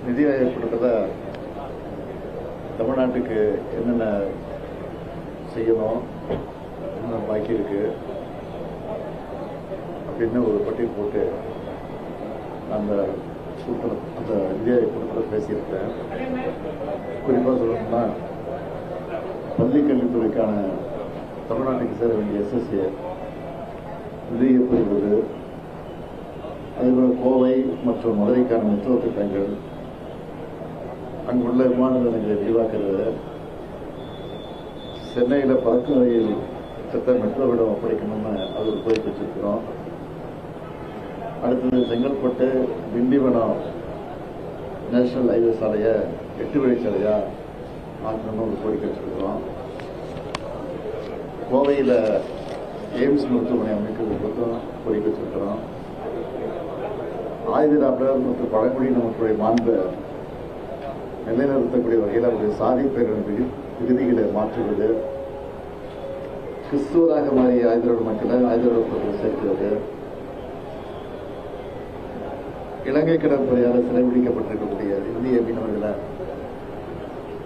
நிதி ஆயோக் கூட்டத்தில் தமிழ்நாட்டுக்கு என்னென்ன செய்யணும், என்ன பாக்கி இருக்கு அப்படின்னு ஒரு பட்டியல் போட்டு அந்த நிதி ஆயோக் கூட்டத்தில் பேசியிருக்கேன். குறிப்பாக சொல்லணும்னா பள்ளிக்கல்வித்துறைக்கான தமிழ்நாட்டுக்கு சேர வேண்டிய எஸ்எஸ்ஏ நிதியை பெறுவது, அதேபோல் கோவை மற்றும் மதுரைக்கான மெட்ரோ திட்டங்கள், அங்குள்ள விமான நிலையங்களை விரிவாக்குறது, சென்னையில் பறக்கும் ரயில் திட்டம் மெட்ரோவிடம் ஒப்படைக்கணும்னு அது ஒரு கோரிக்கை வச்சிருக்கிறோம். அடுத்தது செங்கல்பட்டு திண்டிவனம் நேஷனல் ஹைவே சாலையை 8 வழிச்சாலையா ஆக்கணும்னு ஒரு கோரிக்கை வச்சிருக்கிறோம். கோவையில் எய்ம்ஸ் மருத்துவமனை அமைக்கிறதுக்கு கோரிக்கை வச்சிருக்கிறோம். ஆயுதராப்டர் மற்றும் பழங்குடியின மக்களுடைய மாண்பை நிலைநிறுத்தக்கூடிய வகையில் அவருடைய சாதி பேரின் விகுதிகளை மாற்றுவது, கிறிஸ்துவராக மாறிய ஆயுதராப்டர் மக்களை ஆயுதராப்டர்கள் சேர்க்கிறது, இலங்கை கடற்படையால் சிறைபிடிக்கப்பட்டிருக்கக்கூடிய இந்திய மீனவர்களை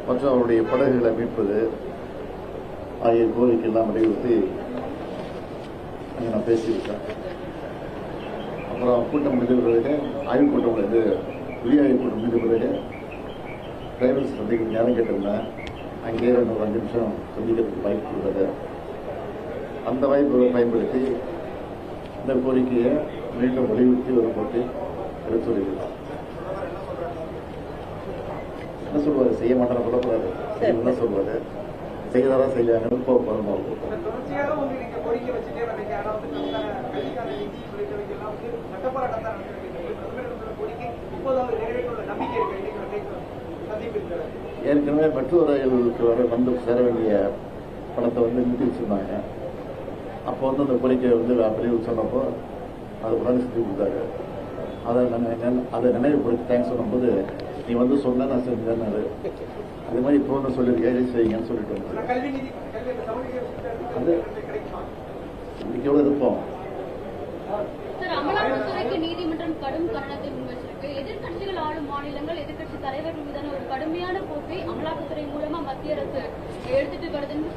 மற்றும் அவருடைய படகுகளை மீட்பது ஆகிய கோரிக்கையெல்லாம் வலியுறுத்தி அங்கே நான் பேசியிருக்கேன். அப்புறம் கூட்டம் முடிந்த பிறகு ஆய்வுக் கூட்டம் புதிய ஆய்வுக் கூட்டம் முடிந்த பிறகு டிரைவர்ஸ் சந்திக்க நேரம் கேட்டிருந்தேன். அங்கேயே 2 நிமிஷம் சந்திக்கிறதுக்கு வாய்ப்பு உள்ளது. அந்த வாய்ப்பை பயன்படுத்தி இந்த கோரிக்கையை மீண்டும் வலியுறுத்தி ஒரு போட்டு எடுத்துரைக்கிறோம். என்ன சொல்வாரு, செய்ய மாட்டேன்னு சொல்லக்கூடாது, என்ன சொல்வாரு, செய்யறதா செய்யாங்கன்னு போகிறோம். ஏற்கனவே மெட்ரோ ரயிலுக்கு வந்து சேர வேண்டிய பணத்தை நிறுத்தி வச்சிருந்தாங்க. அப்போ அந்த கோரிக்கை வெளியூர் சொன்னப்போ அது உடனே செஞ்சு கொடுத்தாரு. அதை நினைவுபடுத்தி தேங்க்ஸ் சொல்லும்போது நீ சொன்ன நான் செஞ்சேன்னு அதே மாதிரி இப்போ ஒன்று சொல்லியிருக்கேன், செய்யுங்கன்னு சொல்லிட்டு அது இன்னைக்கு எவ்வளோ இருப்போம். அமலாக்கத்துறைக்கு நீதிமன்றம் கடும் கண்டனத்தை முன்வச்சிருக்கு. எதிர்கட்சிகள் ஆளும் மாநிலங்கள் எதிர்கட்சி தலைவர்கள் மீதான ஒரு கடுமையான போக்கை அமலாக்கத்துறை மூலமா மத்திய அரசு எடுத்துட்டு வருதுன்னு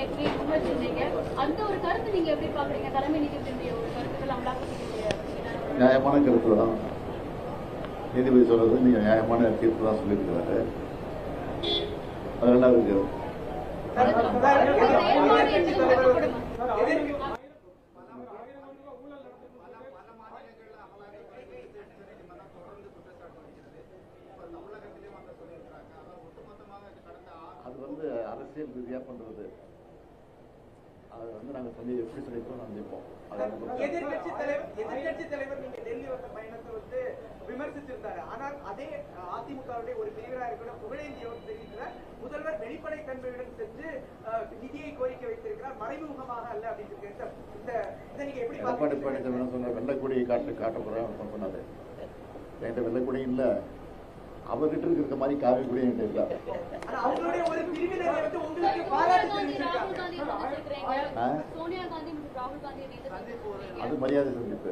எப்படி முன்வச்சிருந்தீங்க? அந்த ஒரு கருத்து நீங்க எப்படி பாக்குறீங்க? தலைமை நீதிபதியுடைய ஒரு கருத்துக்கள் அமலாக்கத்துறை நியாயமான கருத்து தான். நீதிபதி சொல்றது நீங்க நியாயமான தீர்ப்பு தான் சொல்லியிருக்கிறாரு. அதெல்லாம் இருக்கு. அது அரசியல் ரீதியா பண்றது. அது நாங்க எப்படி சொல்லிப்போம் சந்திப்போம். எதிர்கட்சி தலைவர் நீங்க டெல்லி வந்த பயணத்தை விமர்சிச்சிருந்தாரு. ஆனால் அதே அதிமுகவுடைய ஒரு பிரிவினராக கூட புகழேந்தி அவர் தெரிவிக்கிறார், முதல்வர் வெளிப்படை தன்மையுடன் சென்று நிதியை கோரிக்கை வைத்திருக்கிறார், மறைமுகமாக அல்ல அப்படின்னு. இதை நீங்க எப்படி சொன்ன வெள்ளக்குடியை காட்ட போறேன் சொன்னாரு. என்கிட்ட வெள்ளக்குடி இல்ல, அவர்கிட்ட இருக்கிற மாதிரி காவி கூட என்கிட்ட இல்ல. அது மரியாதை சந்திப்பு.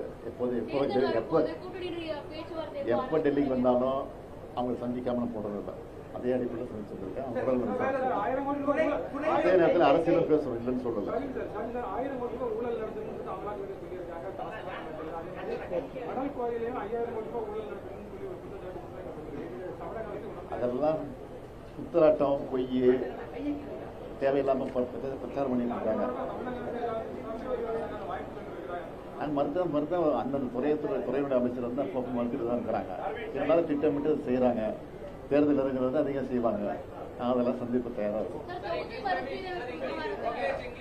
எப்ப டெல்லிக்கு வந்தாலும் அவங்க சந்திக்காம போடுறதில்ல. அதே அடிப்படையில் சந்திச்சிருக்கேன். அதே நேரத்தில் அரசியலும் பேசுறோம், இல்லைன்னு சொல்லல. அதெல்லாம் குத்தராட்டம், பொய், தேவையில்லாம பிரச்சாரம் பண்ணிட்டு இருக்காங்க. மருத்துவம் அந்தந்த துறையுடைய அமைச்சர் அப்பப்போ மருத்துவ தான் இருக்கிறாங்க. இதனால திட்டமிட்டு செய்யறாங்க. தேர்தல் இறங்குறது அதிகம் செய்வாங்க. அதெல்லாம் சந்திப்பு தயாரா இருக்கும்.